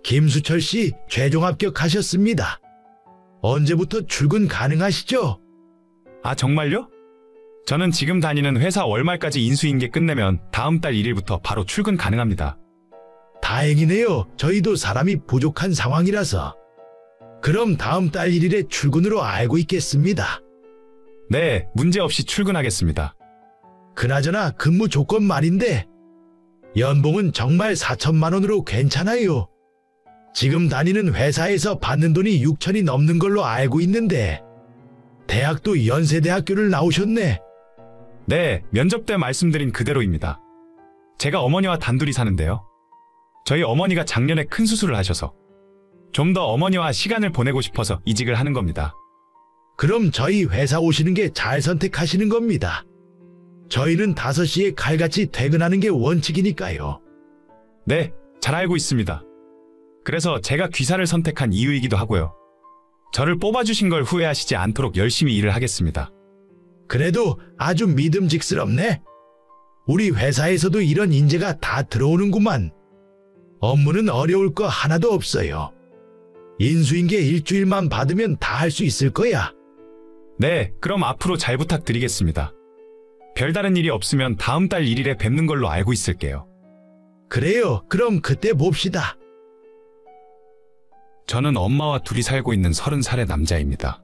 김수철 씨 최종 합격하셨습니다. 언제부터 출근 가능하시죠? 아, 정말요? 저는 지금 다니는 회사 월말까지 인수인계 끝내면 다음 달 1일부터 바로 출근 가능합니다. 다행이네요. 저희도 사람이 부족한 상황이라서. 그럼 다음 달 1일에 출근으로 알고 있겠습니다. 네, 문제없이 출근하겠습니다. 그나저나 근무 조건 말인데 연봉은 정말 4천만 원으로 괜찮아요. 지금 다니는 회사에서 받는 돈이 6천이 넘는 걸로 알고 있는데 대학도 연세대학교를 나오셨네. 네, 면접 때 말씀드린 그대로입니다. 제가 어머니와 단둘이 사는데요. 저희 어머니가 작년에 큰 수술을 하셔서 좀 더 어머니와 시간을 보내고 싶어서 이직을 하는 겁니다. 그럼 저희 회사 오시는 게 잘 선택하시는 겁니다. 저희는 5시에 칼같이 퇴근하는 게 원칙이니까요. 네, 잘 알고 있습니다. 그래서 제가 귀사를 선택한 이유이기도 하고요. 저를 뽑아주신 걸 후회하시지 않도록 열심히 일을 하겠습니다. 그래도 아주 믿음직스럽네. 우리 회사에서도 이런 인재가 다 들어오는구만. 업무는 어려울 거 하나도 없어요. 인수인계 일주일만 받으면 다 할 수 있을 거야. 네, 그럼 앞으로 잘 부탁드리겠습니다. 별다른 일이 없으면 다음 달 1일에 뵙는 걸로 알고 있을게요. 그래요. 그럼 그때 봅시다. 저는 엄마와 둘이 살고 있는 30살의 남자입니다.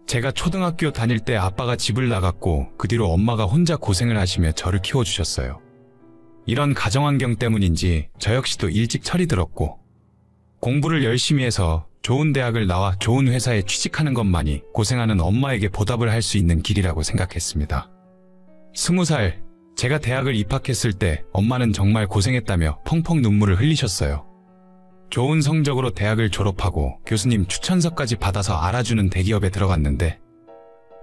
제가 초등학교 다닐 때 아빠가 집을 나갔고 그 뒤로 엄마가 혼자 고생을 하시며 저를 키워주셨어요. 이런 가정환경 때문인지 저 역시도 일찍 철이 들었고 공부를 열심히 해서 좋은 대학을 나와 좋은 회사에 취직하는 것만이 고생하는 엄마에게 보답을 할 수 있는 길이라고 생각했습니다. 20살, 제가 대학을 입학했을 때 엄마는 정말 고생했다며 펑펑 눈물을 흘리셨어요. 좋은 성적으로 대학을 졸업하고 교수님 추천서까지 받아서 알아주는 대기업에 들어갔는데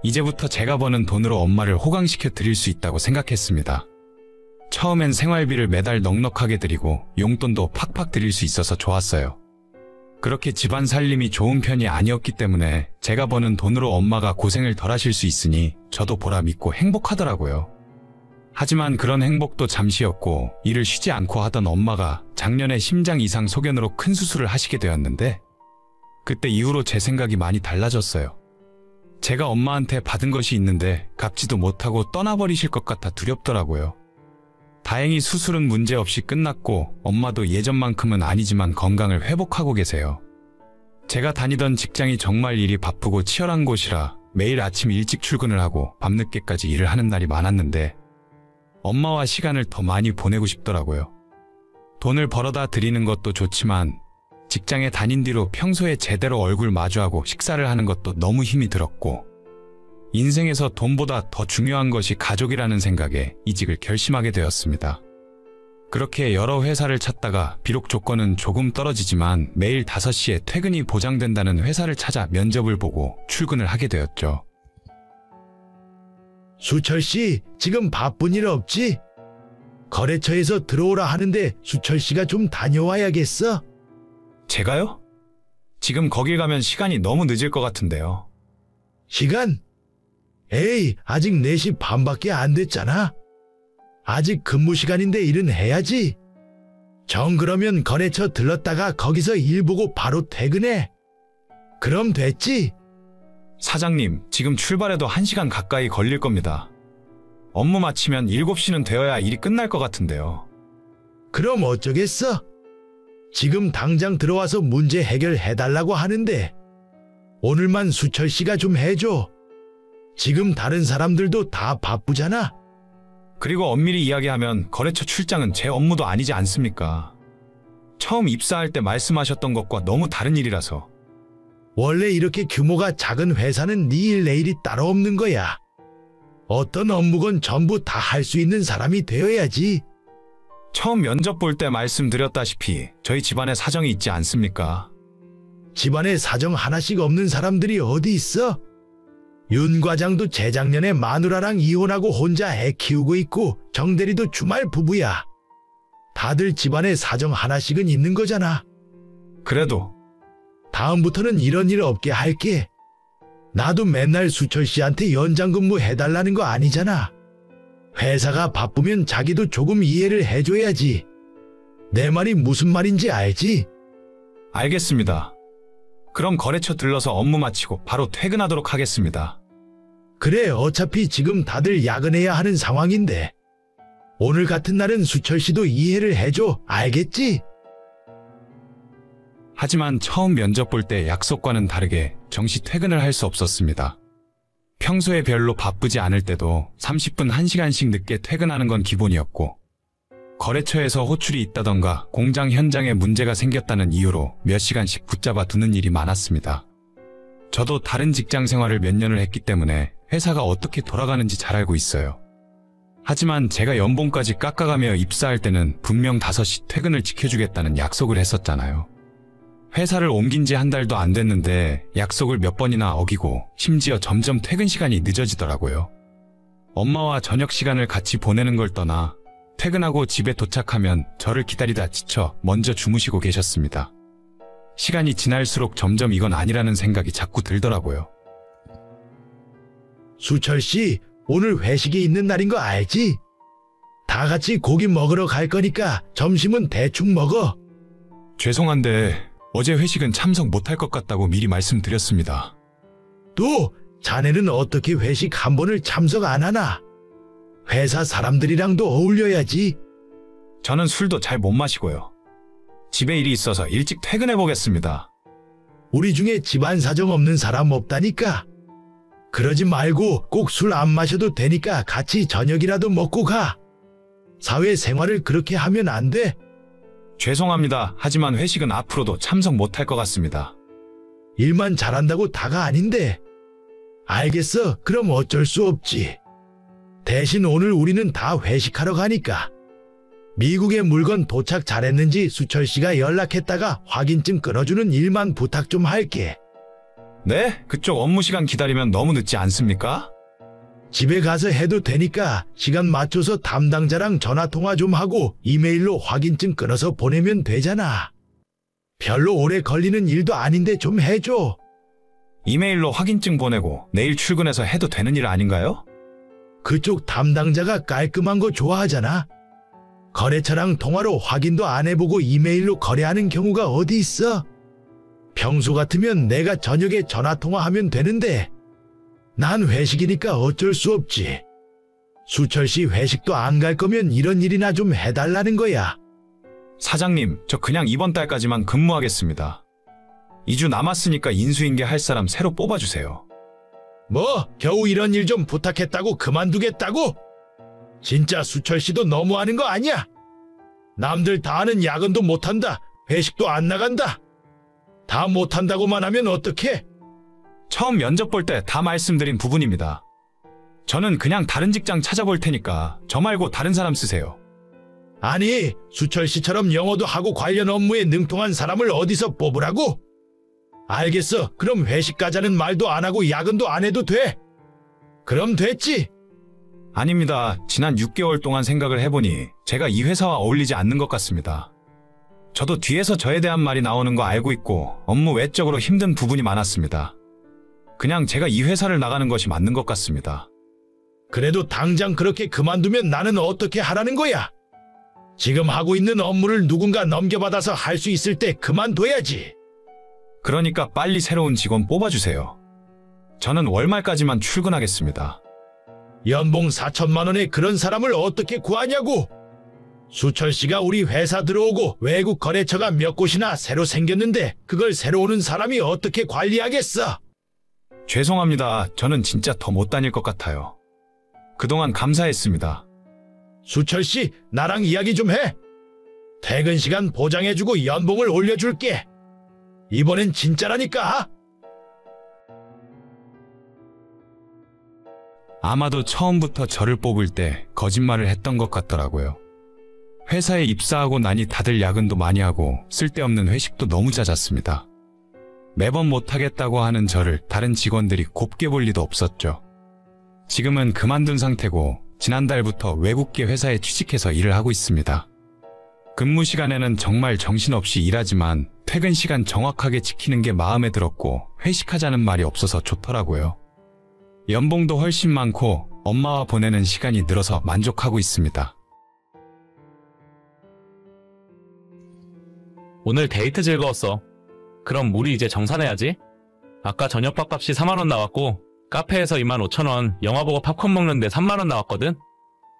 이제부터 제가 버는 돈으로 엄마를 호강시켜 드릴 수 있다고 생각했습니다. 처음엔 생활비를 매달 넉넉하게 드리고 용돈도 팍팍 드릴 수 있어서 좋았어요. 그렇게 집안 살림이 좋은 편이 아니었기 때문에 제가 버는 돈으로 엄마가 고생을 덜 하실 수 있으니 저도 보람 있고 행복하더라고요. 하지만 그런 행복도 잠시였고 일을 쉬지 않고 하던 엄마가 작년에 심장 이상 소견으로 큰 수술을 하시게 되었는데 그때 이후로 제 생각이 많이 달라졌어요. 제가 엄마한테 받은 것이 있는데 갚지도 못하고 떠나버리실 것 같아 두렵더라고요. 다행히 수술은 문제없이 끝났고 엄마도 예전만큼은 아니지만 건강을 회복하고 계세요. 제가 다니던 직장이 정말 일이 바쁘고 치열한 곳이라 매일 아침 일찍 출근을 하고 밤늦게까지 일을 하는 날이 많았는데 엄마와 시간을 더 많이 보내고 싶더라고요. 돈을 벌어다 드리는 것도 좋지만 직장에 다닌 뒤로 평소에 제대로 얼굴 마주하고 식사를 하는 것도 너무 힘이 들었고 인생에서 돈보다 더 중요한 것이 가족이라는 생각에 이직을 결심하게 되었습니다. 그렇게 여러 회사를 찾다가 비록 조건은 조금 떨어지지만 매일 5시에 퇴근이 보장된다는 회사를 찾아 면접을 보고 출근을 하게 되었죠. 수철 씨, 지금 바쁜 일 없지? 거래처에서 들어오라 하는데 수철 씨가 좀 다녀와야겠어? 제가요? 지금 거길 가면 시간이 너무 늦을 것 같은데요. 시간? 에이, 아직 4시 반밖에 안 됐잖아. 아직 근무 시간인데 일은 해야지. 정 그러면 거래처 들렀다가 거기서 일 보고 바로 퇴근해. 그럼 됐지? 사장님, 지금 출발해도 1시간 가까이 걸릴 겁니다. 업무 마치면 7시는 되어야 일이 끝날 것 같은데요. 그럼 어쩌겠어? 지금 당장 들어와서 문제 해결해달라고 하는데 오늘만 수철 씨가 좀 해줘. 지금 다른 사람들도 다 바쁘잖아. 그리고 엄밀히 이야기하면 거래처 출장은 제 업무도 아니지 않습니까? 처음 입사할 때 말씀하셨던 것과 너무 다른 일이라서. 원래 이렇게 규모가 작은 회사는 네 일 내 일이 따로 없는 거야. 어떤 업무건 전부 다 할 수 있는 사람이 되어야지. 처음 면접 볼 때 말씀드렸다시피 저희 집안에 사정이 있지 않습니까? 집안에 사정 하나씩 없는 사람들이 어디 있어? 윤 과장도 재작년에 마누라랑 이혼하고 혼자 애 키우고 있고 정대리도 주말 부부야. 다들 집안에 사정 하나씩은 있는 거잖아. 그래도 다음부터는 이런 일 없게 할게. 나도 맨날 수철 씨한테 연장 근무 해달라는 거 아니잖아. 회사가 바쁘면 자기도 조금 이해를 해줘야지. 내 말이 무슨 말인지 알지? 알겠습니다. 그럼 거래처 들러서 업무 마치고 바로 퇴근하도록 하겠습니다. 그래, 어차피 지금 다들 야근해야 하는 상황인데. 오늘 같은 날은 수철 씨도 이해를 해줘. 알겠지? 하지만 처음 면접 볼 때 약속과는 다르게 정시 퇴근을 할 수 없었습니다. 평소에 별로 바쁘지 않을 때도 30분 1시간씩 늦게 퇴근하는 건 기본이었고, 거래처에서 호출이 있다던가 공장 현장에 문제가 생겼다는 이유로 몇 시간씩 붙잡아 두는 일이 많았습니다. 저도 다른 직장 생활을 몇 년을 했기 때문에 회사가 어떻게 돌아가는지 잘 알고 있어요. 하지만 제가 연봉까지 깎아가며 입사할 때는 분명 5시 퇴근을 지켜주겠다는 약속을 했었잖아요. 회사를 옮긴 지 한 달도 안 됐는데 약속을 몇 번이나 어기고 심지어 점점 퇴근 시간이 늦어지더라고요. 엄마와 저녁 시간을 같이 보내는 걸 떠나 퇴근하고 집에 도착하면 저를 기다리다 지쳐 먼저 주무시고 계셨습니다. 시간이 지날수록 점점 이건 아니라는 생각이 자꾸 들더라고요. 수철 씨, 오늘 회식이 있는 날인 거 알지? 다 같이 고기 먹으러 갈 거니까 점심은 대충 먹어. 죄송한데 어제 회식은 참석 못할 것 같다고 미리 말씀드렸습니다. 또 자네는 어떻게 회식 한 번을 참석 안 하나? 회사 사람들이랑도 어울려야지. 저는 술도 잘 못 마시고요. 집에 일이 있어서 일찍 퇴근해 보겠습니다. 우리 중에 집안 사정 없는 사람 없다니까. 그러지 말고 꼭 술 안 마셔도 되니까 같이 저녁이라도 먹고 가. 사회생활을 그렇게 하면 안 돼. 죄송합니다. 하지만 회식은 앞으로도 참석 못할 것 같습니다. 일만 잘한다고 다가 아닌데. 알겠어. 그럼 어쩔 수 없지. 대신 오늘 우리는 다 회식하러 가니까. 미국의 물건 도착 잘했는지 수철 씨가 연락했다가 확인증 끊어주는 일만 부탁 좀 할게. 네? 그쪽 업무 시간 기다리면 너무 늦지 않습니까? 집에 가서 해도 되니까 시간 맞춰서 담당자랑 전화통화 좀 하고 이메일로 확인증 끊어서 보내면 되잖아. 별로 오래 걸리는 일도 아닌데 좀 해줘. 이메일로 확인증 보내고 내일 출근해서 해도 되는 일 아닌가요? 그쪽 담당자가 깔끔한 거 좋아하잖아. 거래처랑 통화로 확인도 안 해보고 이메일로 거래하는 경우가 어디 있어? 평소 같으면 내가 저녁에 전화통화하면 되는데 난 회식이니까 어쩔 수 없지. 수철 씨 회식도 안 갈 거면 이런 일이나 좀 해달라는 거야. 사장님, 저 그냥 이번 달까지만 근무하겠습니다. 2주 남았으니까 인수인계 할 사람 새로 뽑아주세요. 뭐 겨우 이런 일 좀 부탁했다고 그만두겠다고? 진짜 수철 씨도 너무하는 거 아니야? 남들 다 하는 야근도 못한다. 회식도 안 나간다. 다 못한다고만 하면 어떡해? 처음 면접 볼 때 다 말씀드린 부분입니다. 저는 그냥 다른 직장 찾아볼 테니까 저 말고 다른 사람 쓰세요. 아니, 수철 씨처럼 영어도 하고 관련 업무에 능통한 사람을 어디서 뽑으라고? 알겠어. 그럼 회식 가자는 말도 안 하고 야근도 안 해도 돼. 그럼 됐지? 아닙니다. 지난 6개월 동안 생각을 해보니 제가 이 회사와 어울리지 않는 것 같습니다. 저도 뒤에서 저에 대한 말이 나오는 거 알고 있고 업무 외적으로 힘든 부분이 많았습니다. 그냥 제가 이 회사를 나가는 것이 맞는 것 같습니다. 그래도 당장 그렇게 그만두면 나는 어떻게 하라는 거야? 지금 하고 있는 업무를 누군가 넘겨받아서 할 수 있을 때 그만둬야지. 그러니까 빨리 새로운 직원 뽑아주세요. 저는 월말까지만 출근하겠습니다. 연봉 4천만 원에 그런 사람을 어떻게 구하냐고? 수철 씨가 우리 회사 들어오고 외국 거래처가 몇 곳이나 새로 생겼는데 그걸 새로 오는 사람이 어떻게 관리하겠어? 죄송합니다. 저는 진짜 더 못 다닐 것 같아요. 그동안 감사했습니다. 수철 씨, 나랑 이야기 좀 해. 퇴근 시간 보장해주고 연봉을 올려줄게. 이번엔 진짜라니까. 아마도 처음부터 저를 뽑을 때 거짓말을 했던 것 같더라고요. 회사에 입사하고 나니 다들 야근도 많이 하고 쓸데없는 회식도 너무 잦았습니다. 매번 못하겠다고 하는 저를 다른 직원들이 곱게 볼 리도 없었죠. 지금은 그만둔 상태고 지난달부터 외국계 회사에 취직해서 일을 하고 있습니다. 근무 시간에는 정말 정신없이 일하지만 퇴근 시간 정확하게 지키는 게 마음에 들었고 회식하자는 말이 없어서 좋더라고요. 연봉도 훨씬 많고 엄마와 보내는 시간이 늘어서 만족하고 있습니다. 오늘 데이트 즐거웠어. 그럼 우리 이제 정산해야지. 아까 저녁밥 값이 4만 원 나왔고 카페에서 2만 5천 원, 영화 보고 팝콘 먹는데 3만 원 나왔거든.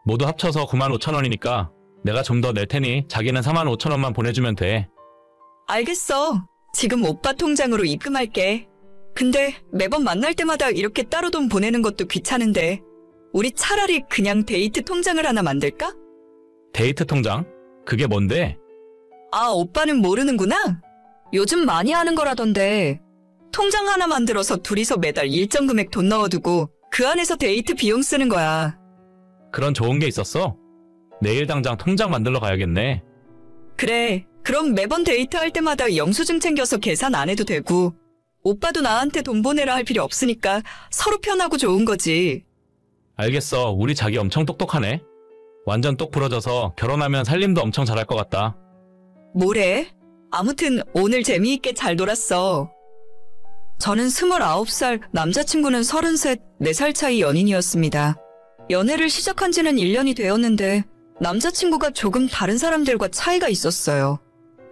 모두 합쳐서 9만 5천 원이니까 내가 좀 더 낼 테니 자기는 4만 5천 원만 보내주면 돼. 알겠어. 지금 오빠 통장으로 입금할게. 근데 매번 만날 때마다 이렇게 따로 돈 보내는 것도 귀찮은데 우리 차라리 그냥 데이트 통장을 하나 만들까? 데이트 통장? 그게 뭔데? 아, 오빠는 모르는구나? 요즘 많이 하는 거라던데 통장 하나 만들어서 둘이서 매달 일정 금액 돈 넣어두고 그 안에서 데이트 비용 쓰는 거야. 그런 좋은 게 있었어? 내일 당장 통장 만들러 가야겠네. 그래, 그럼 매번 데이트할 때마다 영수증 챙겨서 계산 안 해도 되고 오빠도 나한테 돈 보내라 할 필요 없으니까 서로 편하고 좋은 거지. 알겠어. 우리 자기 엄청 똑똑하네. 완전 똑 부러져서 결혼하면 살림도 엄청 잘할 것 같다. 뭐래? 아무튼 오늘 재미있게 잘 놀았어. 저는 29살, 남자친구는 33, 4살 차이 연인이었습니다. 연애를 시작한 지는 1년이 되었는데 남자친구가 조금 다른 사람들과 차이가 있었어요.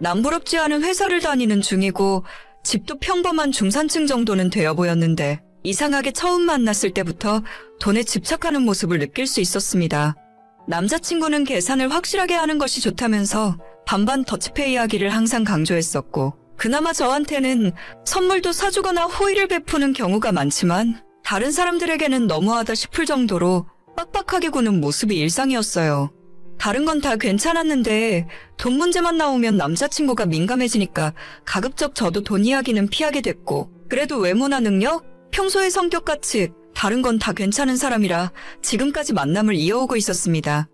남부럽지 않은 회사를 다니는 중이고 집도 평범한 중산층 정도는 되어 보였는데 이상하게 처음 만났을 때부터 돈에 집착하는 모습을 느낄 수 있었습니다. 남자친구는 계산을 확실하게 하는 것이 좋다면서 반반 더치페이 하기를 항상 강조했었고 그나마 저한테는 선물도 사주거나 호의를 베푸는 경우가 많지만 다른 사람들에게는 너무하다 싶을 정도로 빡빡하게 구는 모습이 일상이었어요. 다른 건 다 괜찮았는데 돈 문제만 나오면 남자친구가 민감해지니까 가급적 저도 돈 이야기는 피하게 됐고 그래도 외모나 능력, 평소의 성격같이 다른 건 다 괜찮은 사람이라 지금까지 만남을 이어오고 있었습니다.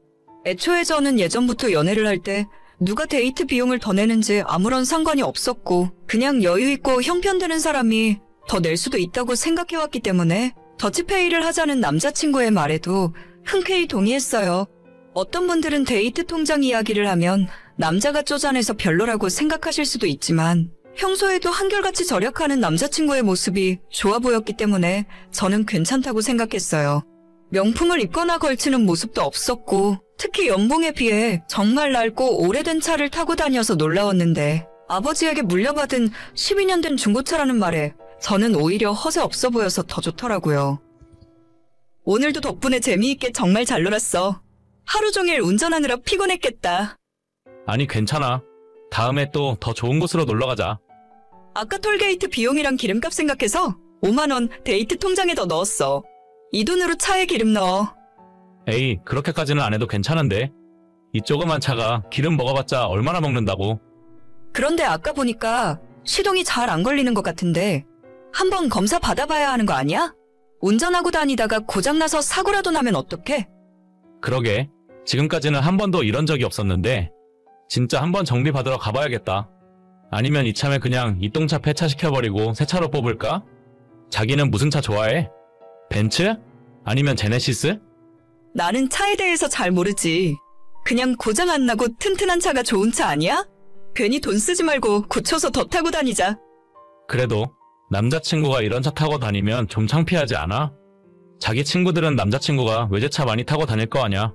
애초에 저는 예전부터 연애를 할 때 누가 데이트 비용을 더 내는지 아무런 상관이 없었고 그냥 여유있고 형편되는 사람이 더 낼 수도 있다고 생각해왔기 때문에 더치페이를 하자는 남자친구의 말에도 흔쾌히 동의했어요. 어떤 분들은 데이트 통장 이야기를 하면 남자가 쪼잔해서 별로라고 생각하실 수도 있지만 평소에도 한결같이 절약하는 남자친구의 모습이 좋아 보였기 때문에 저는 괜찮다고 생각했어요. 명품을 입거나 걸치는 모습도 없었고 특히 연봉에 비해 정말 낡고 오래된 차를 타고 다녀서 놀라웠는데 아버지에게 물려받은 12년 된 중고차라는 말에 저는 오히려 허세 없어 보여서 더 좋더라고요. 오늘도 덕분에 재미있게 정말 잘 놀았어. 하루 종일 운전하느라 피곤했겠다. 아니 괜찮아. 다음에 또 더 좋은 곳으로 놀러가자. 아까 톨게이트 비용이랑 기름값 생각해서 5만 원 데이트 통장에 더 넣었어. 이 돈으로 차에 기름 넣어. 에이 그렇게까지는 안 해도 괜찮은데. 이 조그만 차가 기름 먹어봤자 얼마나 먹는다고. 그런데 아까 보니까 시동이 잘 안 걸리는 것 같은데 한번 검사 받아봐야 하는 거 아니야? 운전하고 다니다가 고장나서 사고라도 나면 어떡해? 그러게. 지금까지는 한 번도 이런 적이 없었는데 진짜 한번 정비 받으러 가봐야겠다. 아니면 이참에 그냥 이똥차 폐차시켜버리고 새 차로 뽑을까? 자기는 무슨 차 좋아해? 벤츠? 아니면 제네시스? 나는 차에 대해서 잘 모르지. 그냥 고장 안 나고 튼튼한 차가 좋은 차 아니야? 괜히 돈 쓰지 말고 고쳐서 더 타고 다니자. 그래도 남자친구가 이런 차 타고 다니면 좀 창피하지 않아? 자기 친구들은 남자친구가 외제차 많이 타고 다닐 거 아냐?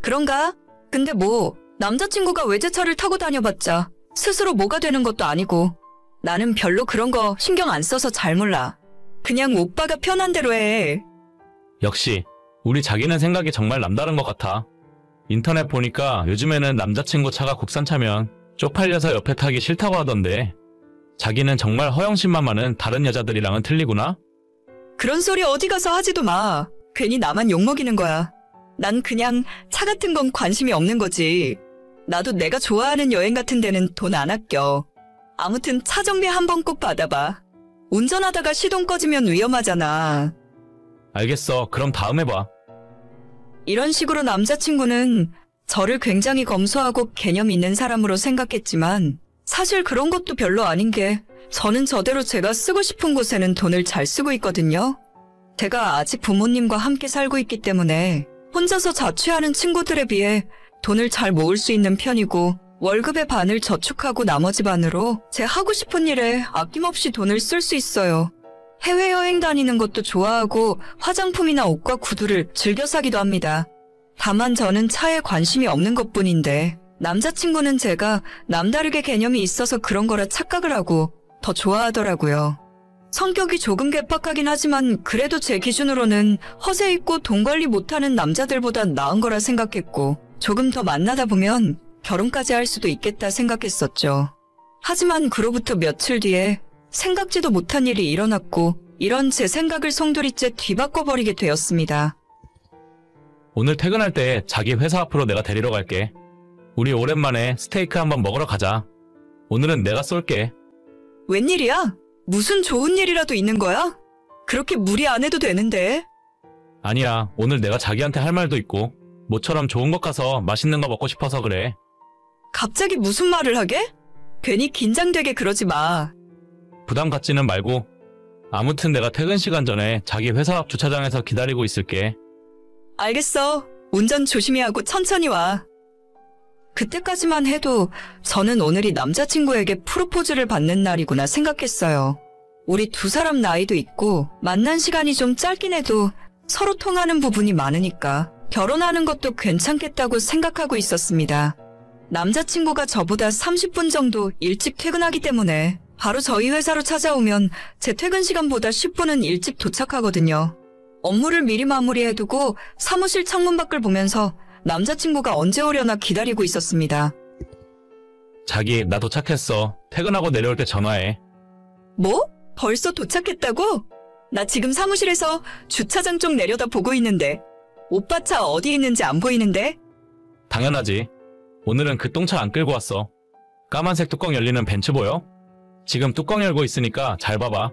그런가? 근데 뭐 남자친구가 외제차를 타고 다녀봤자 스스로 뭐가 되는 것도 아니고 나는 별로 그런 거 신경 안 써서 잘 몰라. 그냥 오빠가 편한 대로 해. 역시 우리 자기는 생각이 정말 남다른 것 같아. 인터넷 보니까 요즘에는 남자친구 차가 국산차면 쪽팔려서 옆에 타기 싫다고 하던데 자기는 정말 허영심만 많은 다른 여자들이랑은 틀리구나? 그런 소리 어디 가서 하지도 마. 괜히 나만 욕먹이는 거야. 난 그냥 차 같은 건 관심이 없는 거지. 나도 내가 좋아하는 여행 같은 데는 돈 안 아껴. 아무튼 차 정비 한번 꼭 받아봐. 운전하다가 시동 꺼지면 위험하잖아. 알겠어. 그럼 다음에 봐. 이런 식으로 남자친구는 저를 굉장히 검소하고 개념 있는 사람으로 생각했지만 사실 그런 것도 별로 아닌 게 저는 저대로 제가 쓰고 싶은 곳에는 돈을 잘 쓰고 있거든요. 제가 아직 부모님과 함께 살고 있기 때문에 혼자서 자취하는 친구들에 비해 돈을 잘 모을 수 있는 편이고 월급의 반을 저축하고 나머지 반으로 제 하고 싶은 일에 아낌없이 돈을 쓸 수 있어요. 해외여행 다니는 것도 좋아하고 화장품이나 옷과 구두를 즐겨 사기도 합니다. 다만 저는 차에 관심이 없는 것뿐인데 남자친구는 제가 남다르게 개념이 있어서 그런 거라 착각을 하고 더 좋아하더라고요. 성격이 조금 괴팍하긴 하지만 그래도 제 기준으로는 허세 있고 돈 관리 못하는 남자들보단 나은 거라 생각했고 조금 더 만나다 보면 결혼까지 할 수도 있겠다 생각했었죠. 하지만 그로부터 며칠 뒤에 생각지도 못한 일이 일어났고 이런 제 생각을 송두리째 뒤바꿔버리게 되었습니다. 오늘 퇴근할 때 자기 회사 앞으로 내가 데리러 갈게. 우리 오랜만에 스테이크 한번 먹으러 가자. 오늘은 내가 쏠게. 웬일이야? 무슨 좋은 일이라도 있는 거야? 그렇게 무리 안 해도 되는데. 아니야, 오늘 내가 자기한테 할 말도 있고 모처럼 좋은 곳 가서 맛있는 거 먹고 싶어서 그래. 갑자기 무슨 말을 하게? 괜히 긴장되게 그러지 마. 부담 갖지는 말고. 아무튼 내가 퇴근 시간 전에 자기 회사 앞 주차장에서 기다리고 있을게. 알겠어. 운전 조심히 하고 천천히 와. 그때까지만 해도 저는 오늘이 남자친구에게 프로포즈를 받는 날이구나 생각했어요. 우리 두 사람 나이도 있고 만난 시간이 좀 짧긴 해도 서로 통하는 부분이 많으니까 결혼하는 것도 괜찮겠다고 생각하고 있었습니다. 남자친구가 저보다 30분 정도 일찍 퇴근하기 때문에 바로 저희 회사로 찾아오면 제 퇴근 시간보다 10분은 일찍 도착하거든요. 업무를 미리 마무리해두고 사무실 창문 밖을 보면서 남자친구가 언제 오려나 기다리고 있었습니다. 자기, 나 도착했어. 퇴근하고 내려올 때 전화해. 뭐? 벌써 도착했다고? 나 지금 사무실에서 주차장 쪽 내려다 보고 있는데 오빠 차 어디 있는지 안 보이는데? 당연하지. 오늘은 그 똥차 안 끌고 왔어. 까만색 뚜껑 열리는 벤츠 보여? 지금 뚜껑 열고 있으니까 잘 봐봐.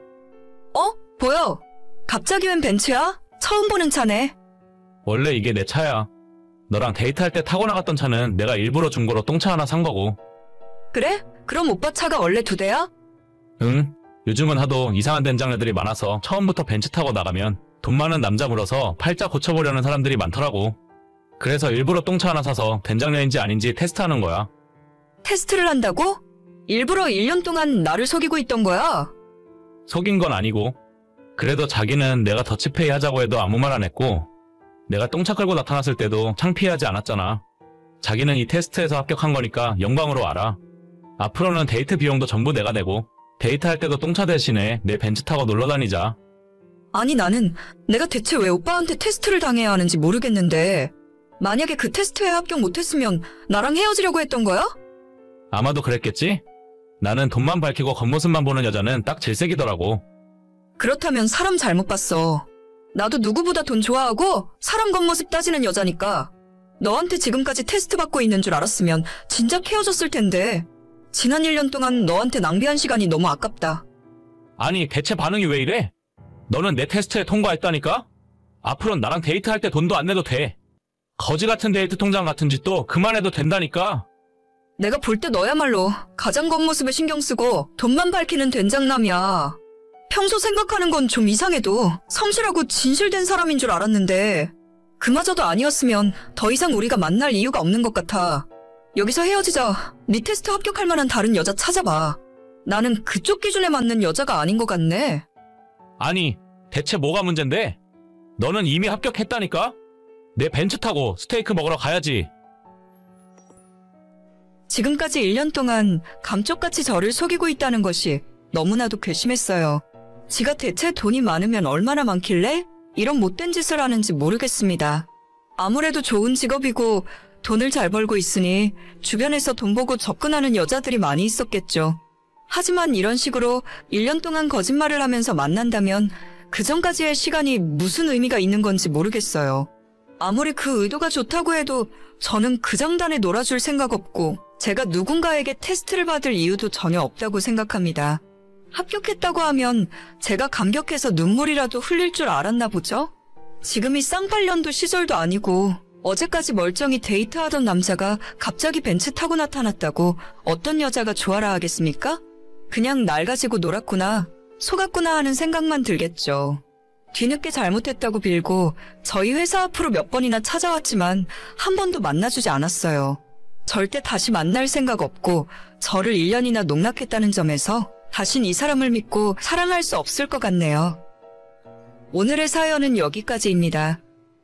어? 보여. 갑자기 웬 벤츠야? 처음 보는 차네. 원래 이게 내 차야. 너랑 데이트할 때 타고 나갔던 차는 내가 일부러 중고로 똥차 하나 산 거고. 그래? 그럼 오빠 차가 원래 2대야? 응. 요즘은 하도 이상한 된장녀들이 많아서 처음부터 벤츠 타고 나가면 돈 많은 남자 물어서 팔자 고쳐보려는 사람들이 많더라고. 그래서 일부러 똥차 하나 사서 된장녀인지 아닌지 테스트하는 거야. 테스트를 한다고? 일부러 1년 동안 나를 속이고 있던 거야? 속인 건 아니고. 그래도 자기는 내가 더치페이 하자고 해도 아무 말 안 했고 내가 똥차 끌고 나타났을 때도 창피하지 않았잖아. 자기는 이 테스트에서 합격한 거니까 영광으로 알아. 앞으로는 데이트 비용도 전부 내가 내고 데이트할 때도 똥차 대신에 내 벤츠 타고 놀러 다니자. 아니 나는 내가 대체 왜 오빠한테 테스트를 당해야 하는지 모르겠는데 만약에 그 테스트에 합격 못했으면 나랑 헤어지려고 했던 거야? 아마도 그랬겠지? 나는 돈만 밝히고 겉모습만 보는 여자는 딱 질색이더라고. 그렇다면 사람 잘못 봤어. 나도 누구보다 돈 좋아하고 사람 겉모습 따지는 여자니까. 너한테 지금까지 테스트 받고 있는 줄 알았으면 진작 헤어졌을 텐데. 지난 1년 동안 너한테 낭비한 시간이 너무 아깝다. 아니 대체 반응이 왜 이래? 너는 내 테스트에 통과했다니까? 앞으로는 나랑 데이트할 때 돈도 안 내도 돼. 거지 같은 데이트 통장 같은 짓도 그만해도 된다니까. 내가 볼 때 너야말로 가장 겉모습에 신경 쓰고 돈만 밝히는 된장남이야. 평소 생각하는 건 좀 이상해도 성실하고 진실된 사람인 줄 알았는데 그마저도 아니었으면 더 이상 우리가 만날 이유가 없는 것 같아. 여기서 헤어지자. 네 테스트 합격할 만한 다른 여자 찾아봐. 나는 그쪽 기준에 맞는 여자가 아닌 것 같네. 아니 대체 뭐가 문젠데? 너는 이미 합격했다니까? 내 벤츠 타고 스테이크 먹으러 가야지. 지금까지 1년 동안 감쪽같이 저를 속이고 있다는 것이 너무나도 괘씸했어요. 지가 대체 돈이 많으면 얼마나 많길래 이런 못된 짓을 하는지 모르겠습니다. 아무래도 좋은 직업이고 돈을 잘 벌고 있으니 주변에서 돈 보고 접근하는 여자들이 많이 있었겠죠. 하지만 이런 식으로 1년 동안 거짓말을 하면서 만난다면 그 전까지의 시간이 무슨 의미가 있는 건지 모르겠어요. 아무리 그 의도가 좋다고 해도 저는 그 장단에 놀아줄 생각 없고 제가 누군가에게 테스트를 받을 이유도 전혀 없다고 생각합니다. 합격했다고 하면 제가 감격해서 눈물이라도 흘릴 줄 알았나 보죠? 지금이 쌍팔년도 시절도 아니고 어제까지 멀쩡히 데이트하던 남자가 갑자기 벤츠 타고 나타났다고 어떤 여자가 좋아라 하겠습니까? 그냥 날 가지고 놀았구나, 속았구나 하는 생각만 들겠죠. 뒤늦게 잘못했다고 빌고 저희 회사 앞으로 몇 번이나 찾아왔지만 한 번도 만나주지 않았어요. 절대 다시 만날 생각 없고 저를 1년이나 농락했다는 점에서 다신 이 사람을 믿고 사랑할 수 없을 것 같네요. 오늘의 사연은 여기까지입니다.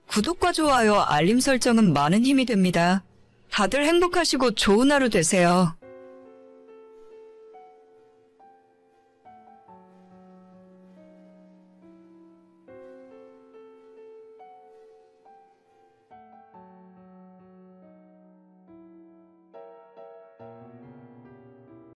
구독과 좋아요, 알림 설정은 많은 힘이 됩니다. 다들 행복하시고 좋은 하루 되세요.